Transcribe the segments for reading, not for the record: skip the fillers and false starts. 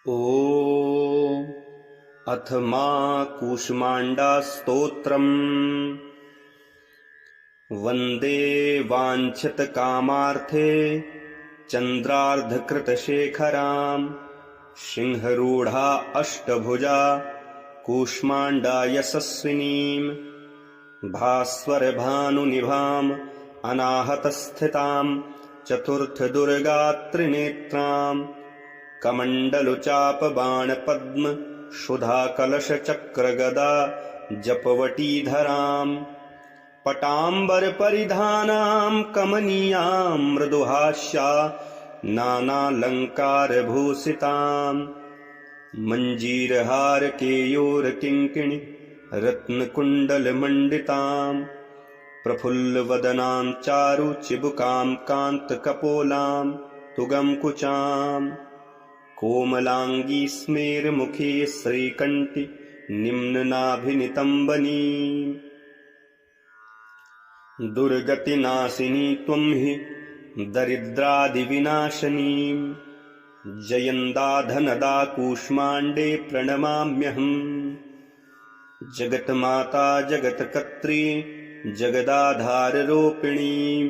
ॐ अथ मा कूष्माण्डा स्तोत्रम् वन्दे वाञ्छितकामार्थे चन्द्रार्धकृतशेखरां सिंहरूढा अष्टभुजा कूष्माण्डा यशस्विनीं भास्वरभानुनिभाम् अनाहतस्थितां चतुर्थदुर्गात्रिनेत्राम् कमण्डलुचापबाणपद्म सुधाकलशचक्रगदा जपवटीधराम् पटाम्बरपरिधानां कमनीयां मृदुहास्या नानालङ्कारभूषिताम् मञ्जीरहारकेयूरकिङ्किणि रत्नकुण्डलमण्डिताम् प्रफुल्लवदनां चारुचिबुकां कान्तकपोलां तुगंकुचाम् कोमलांगी स्मेरमुखे श्रीकण्ठि निम्ननाभिनितम्बनीम् दुर्गतिनाशिनी त्वं हि दरिद्रादिविनाशिनीं जयन्दा धनदा कूष्माण्डे प्रणमाम्यहम् जगन्माता जगत्कर्त्री जगदाधाररूपिणीं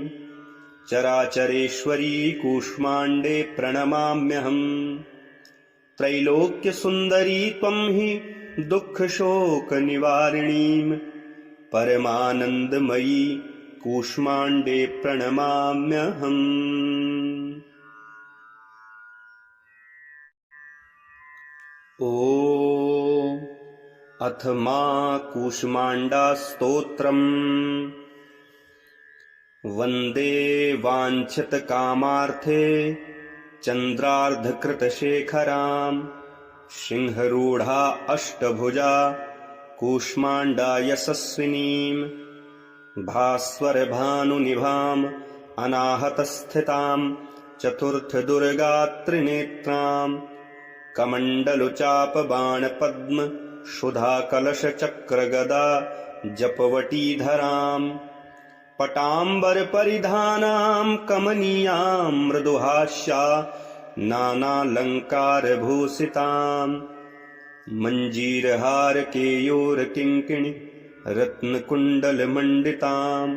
चराचरेश्वरी कूष्माण्डे प्रणमाम्यहम् त्रैलोक्यसुन्दरी त्वं हि दुःखशोकनिवारिणीं परमानन्दमयी कूष्माण्डे प्रणमाम्यहम्। ॐ अथ मा कूष्माण्डा स्तोत्रम् वन्दे वाञ्छितकामार्थे चन्द्रार्धकृतशेखरां सिंहरूढा अष्टभुजा कूष्माण्डा यशस्विनीं भास्वरभानुनिभाम् अनाहतस्थितां चतुर्थदुर्गात्रिनेत्रां कमण्डलुचापबाणपद्म सुधाकलशचक्रगदा जपवटीधराम् पटाम्बरपरिधानां कमनीयां मृदुहास्या नानालङ्कारभूषिताम् मञ्जीरहारकेयूरकिङ्किणि रत्नकुण्डलमण्डिताम्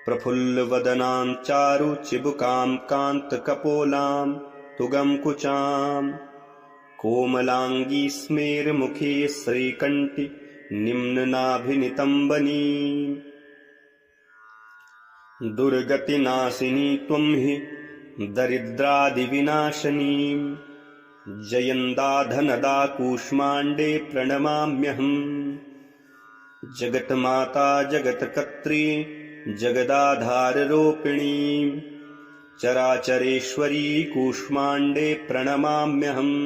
प्रफुल्लवदनां चारुचिबुकां कान्तकपोलां तुगंकुचाम् कोमलांगी स्मेरमुखे श्रीकण्ठि निम्ननाभिनितम्बनीम् दुर्गतिनाशिनी त्वं हि दरिद्रादिविनाशिनीं जयन्दा धनदा कूष्माण्डे प्रणमाम्यहम् जगन्माता जगत्कर्त्री जगदाधाररूपिणीं चराचरेश्वरी कूष्माण्डे प्रणमाम्यहम्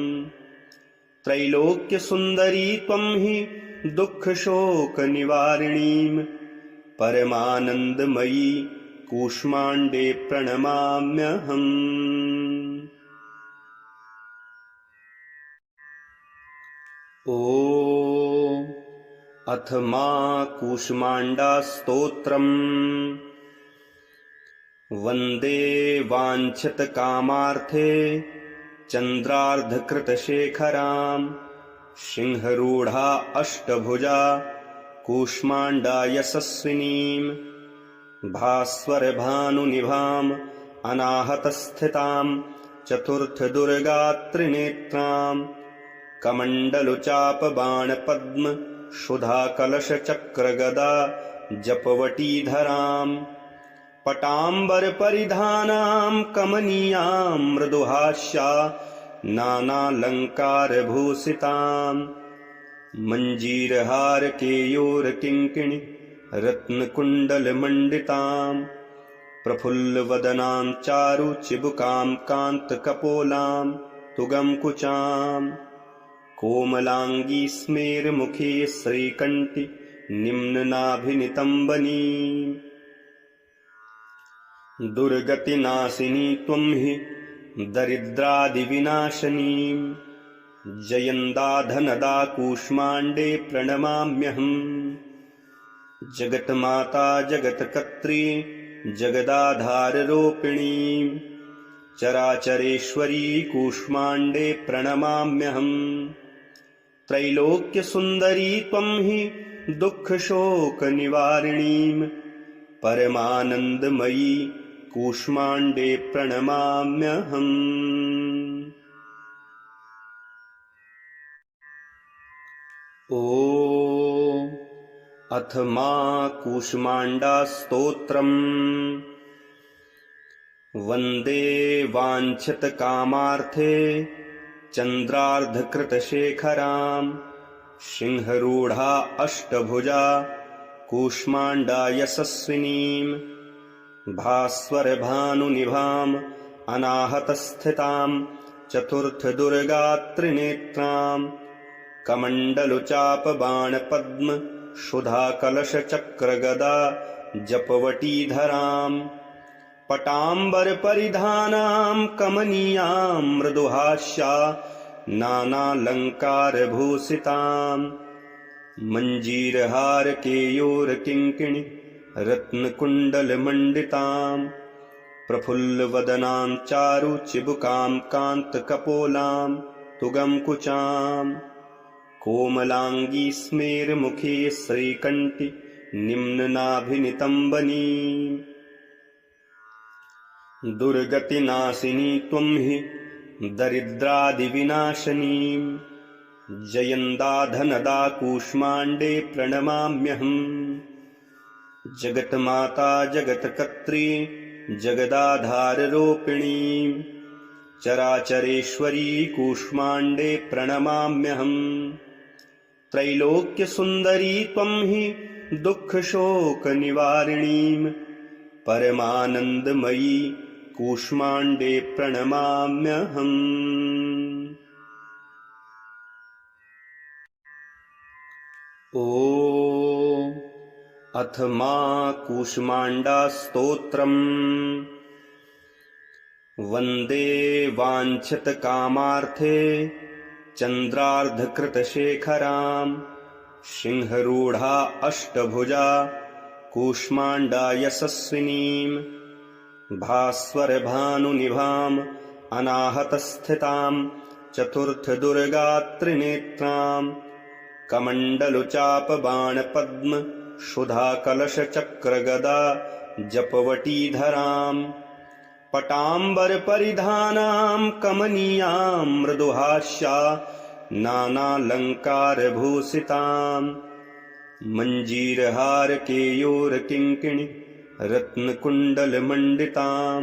त्रैलोक्यसुन्दरी त्वं हि दुःखशोकनिवारिणीं परमानन्दमयी कूष्माण्डे प्रणमाम्यहम्। ॐ अथ मा कूष्माण्डा स्तोत्रम् वन्दे वाञ्छितकामार्थे चन्द्रार्धकृतशेखरां सिंहरूढा अष्टभुजा कूष्माण्डा यशस्विनीं भास्वरभानुनिभाम् अनाहतस्थितां चतुर्थदुर्गात्रिनेत्रां कमण्डलुचापबाणपद्म सुधाकलशचक्रगदा जपवटीधराम् पटाम्बरपरिधानां कमनीयां मृदुहास्या नानालङ्कारभूषिताम् मञ्जीरहारकेयूरकिङ्किणि रत्नकुण्डलमण्डिताम् प्रफुल्लवदनां चारुचिबुकां कान्तकपोलां तुगंकुचाम् कोमलांगी स्मेरमुखे श्रीकण्ठि निम्ननाभिनितम्बनीम् दुर्गतिनाशिनी त्वं हि दरिद्रादिविनाशिनीं जयन्दा धनदा कूष्माण्डे प्रणमाम्यहम् जगन्माता जगत्कर्त्री जगदाधाररूपिणीं चराचरेश्वरी कूष्माण्डे प्रणमाम्यहम्। त्रैलोक्यसुन्दरी त्वं हि दुःखशोकनिवारिणीं परमानन्दमयी कूष्माण्डे प्रणमाम्यहम्। ॐ अथ मा कूष्माण्डास्तोत्रम्। वन्दे वाञ्छितकामार्थे चन्द्रार्धकृतशेखरां सिंहरूढा अष्टभुजा कूष्माण्डा यशस्विनीं भास्वरभानुनिभाम् अनाहतस्थितां चतुर्थदुर्गात्रिनेत्रां कमण्डलुचापबाणपद्म सुधाकलशचक्रगदा जपवटीधरां पटाम्बरपरिधानां कमनीयां मृदुहास्या नानालङ्कारभूषितां मञ्जीरहारकेयूरकिङ्किणि रत्नकुण्डलमण्डितां प्रफुल्लवदनां चारुचिबुकां कान्तकपोलां तुगंकुचां कोमलाङ्गी स्मेरमुखे श्रीकण्ठि निम्ननाभिनितम्बनीं दुर्गतिनाशिनी त्वं हि दरिद्रादिविनाशिनीं जयन्दा धनदा कूष्माण्डे प्रणमाम्यहम्। जगन्माता जगत्कर्त्री जगदाधाररूपिणीं चराचरेश्वरी कूष्माण्डे प्रणमाम्यहम्। त्रैलोक्यसुन्दरी त्वं हि दुःखशोकनिवारिणीं परमानन्दमयी कूष्माण्डे प्रणमाम्यहम्। ॐ अथ मा कूष्माण्डास्तोत्रम्। वन्दे वाञ्छितकामार्थे चन्द्रार्धकृतशेखरां सिंहरूढा अष्टभुजा कूष्माण्डा यशस्विनीं भास्वरभानुनिभाम् अनाहतस्थितां चतुर्थदुर्गात्रिनेत्रां कमण्डलुचापबाणपद्म सुधाकलशचक्रगदा जपवटीधरां पटाम्बरपरिधानां कमनीयां मृदुहास्या नानालङ्कारभूषितां मञ्जीरहारकेयूरकिङ्किणि रत्नकुण्डलमण्डितां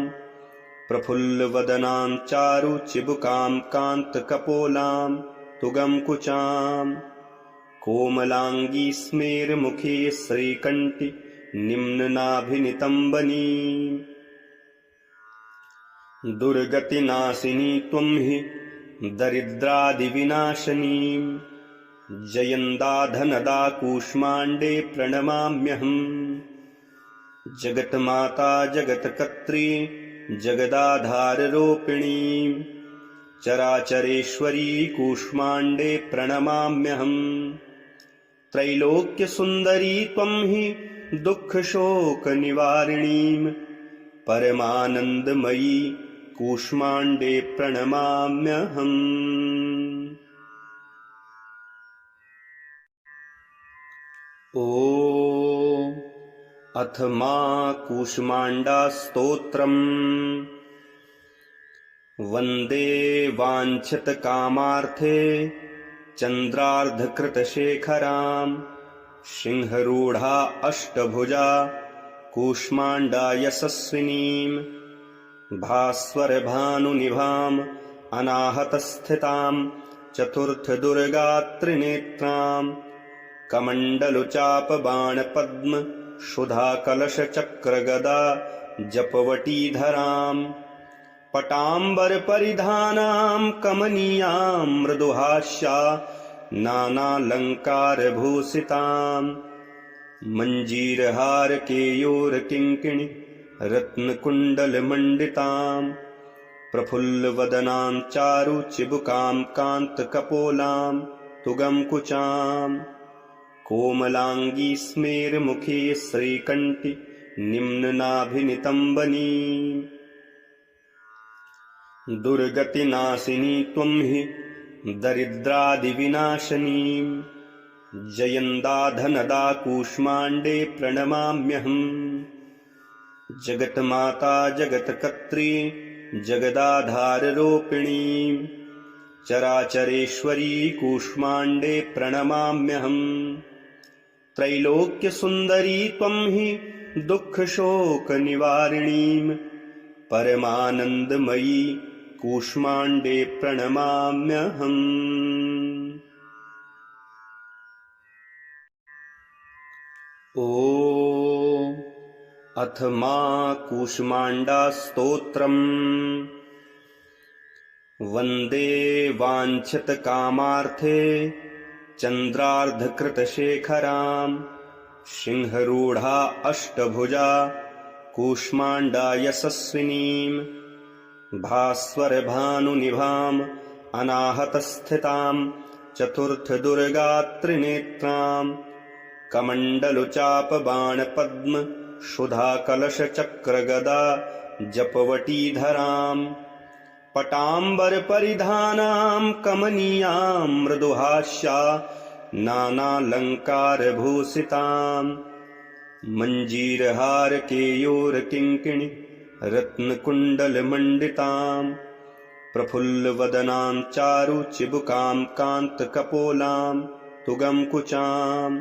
प्रफुल्लवदनां चारुचिबुकां कान्तकपोलां तुगंकुचां कोमलाङ्गी स्मेरमुखे श्रीकण्ठि निम्ननाभिनितम्बनीं दुर्गतिनाशिनी त्वं हि दरिद्रादिविनाशिनीं जयन्दा धनदा कूष्माण्डे प्रणमाम्यहम्। जगन्माता जगत्कर्त्री जगदाधाररूपिणीं चराचरेश्वरी कूष्माण्डे प्रणमाम्यहम्। त्रैलोक्यसुन्दरी त्वं हि दुःखशोकनिवारिणीं परमानन्दमयी कूष्माण्डे प्रणमाम्यहम्। ॐ अथ मा कूष्माण्डास्तोत्रम्। वन्दे वाञ्छितकामार्थे चन्द्रार्धकृतशेखरां सिंहरूढा अष्टभुजा कूष्माण्डा यशस्विनीं भास्वरभानुनिभाम् अनाहतस्थितां चतुर्थदुर्गात्रिनेत्रां कमण्डलुचापबाणपद्म सुधाकलशचक्रगदा जपवटीधरां पटाम्बरपरिधानां कमनीयां मृदुहास्या नानालङ्कारभूषितां मञ्जीरहारकेयूरकिङ्किणि रत्नकुण्डलमण्डितां प्रफुल्लवदनां चारुचिबुकां कान्तकपोलां तुगंकुचां कोमलाङ्गी स्मेरमुखे श्रीकण्ठि निम्ननाभिनितम्बनीं दुर्गतिनाशिनी त्वं हि दरिद्रादिविनाशिनीं जयन्दा धनदा कूष्माण्डे प्रणमाम्यहम् जगन्माता जगत्कर्त्री जगदाधाररूपिणीं चराचरेश्वरी कूष्माण्डे प्रणमाम्यहम् त्रैलोक्यसुन्दरी त्वं हि दुःखशोकनिवारिणीं परमानन्दमयी कूष्माण्डे प्रणमाम्यहम्। ॐ अथ मा कूष्माण्डा स्तोत्रम् वन्दे वाञ्छितकामार्थे चन्द्रार्धकृतशेखरां सिंहरूढा अष्टभुजा कूष्माण्डा यशस्विनीं भास्वरभानुनिभाम् अनाहतस्थितां चतुर्थदुर्गात्रिनेत्रां कमण्डलुचापबाणपद्म सुधाकलशचक्रगदा जपवटीधरां पटाम्बरपरिधानां कमनीयां मृदुहास्या नानालङ्कारभूषितां मञ्जीरहारकेयूरकिङ्किणि रत्नकुण्डलमण्डितां प्रफुल्लवदनां चारुचिबुकां कान्तकपोलां तुगंकुचां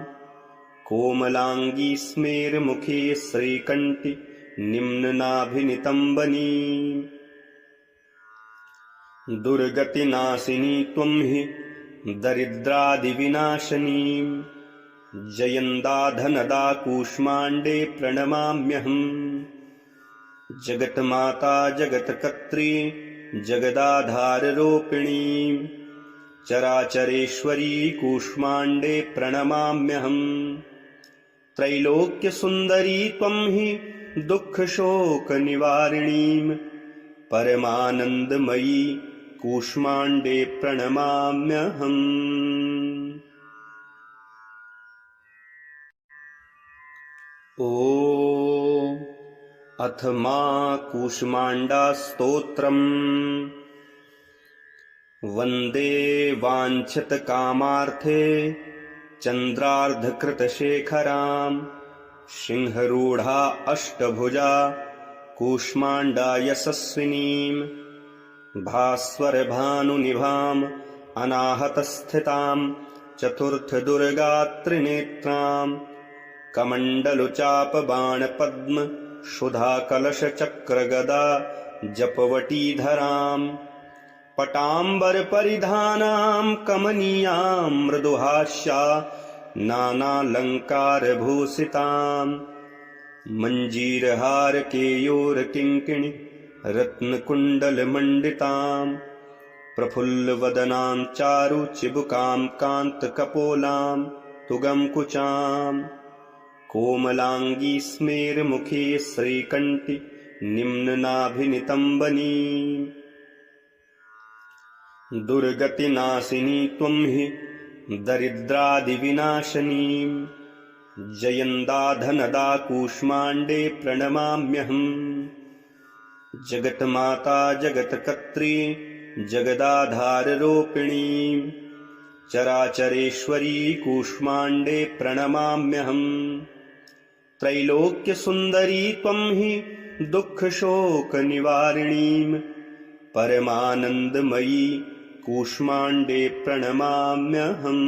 कोमलाङ्गी स्मेरमुखे श्रीकण्ठि निम्ननाभिनितम्बनीं दुर्गतिनाशिनी त्वं हि दरिद्रादिविनाशिनीं जयन्दा धनदा कूष्माण्डे प्रणमाम्यहम् जगन्माता जगत्कर्त्री जगदाधाररूपिणीं चराचरेश्वरी कूष्माण्डे प्रणमाम्यहम् त्रैलोक्यसुन्दरी त्वं हि दुःखशोकनिवारिणीं परमानन्दमयी कूष्माण्डे प्रणमाम्यहम्। ॐ अथ मा कूष्माण्डा स्तोत्रम् वन्दे वाञ्छितकामार्थे चन्द्रार्धकृतशेखरां सिंहरूढा अष्टभुजा कूष्माण्डा यशस्विनीं भास्वरभानुनिभाम् अनाहतस्थितां चतुर्थदुर्गात्रिनेत्रां कमण्डलुचापबाणपद्म सुधाकलशचक्रगदा जपवटीधरां पटाम्बरपरिधानां कमनीयां मृदुहास्या नानालङ्कारभूषितां मञ्जीरहारकेयूरकिङ्किणि रत्नकुण्डलमण्डितां प्रफुल्लवदनां चारुचिबुकां कान्तकपोलां तुगंकुचां कोमलाङ्गी स्मेरमुखे श्रीकण्ठि निम्ननाभिनितम्बनीं दुर्गतिनाशिनी त्वं हि दरिद्रादिविनाशिनीं जयन्दा धनदा कूष्माण्डे प्रणमाम्यहम् जगन्माता जगत्कर्त्री जगदाधाररूपिणीं चराचरेश्वरी कूष्माण्डे प्रणमाम्यहम् त्रैलोक्यसुन्दरी त्वं हि दुःखशोकनिवारिणीं परमानन्दमयी कूष्माण्डे प्रणमाम्यहम्।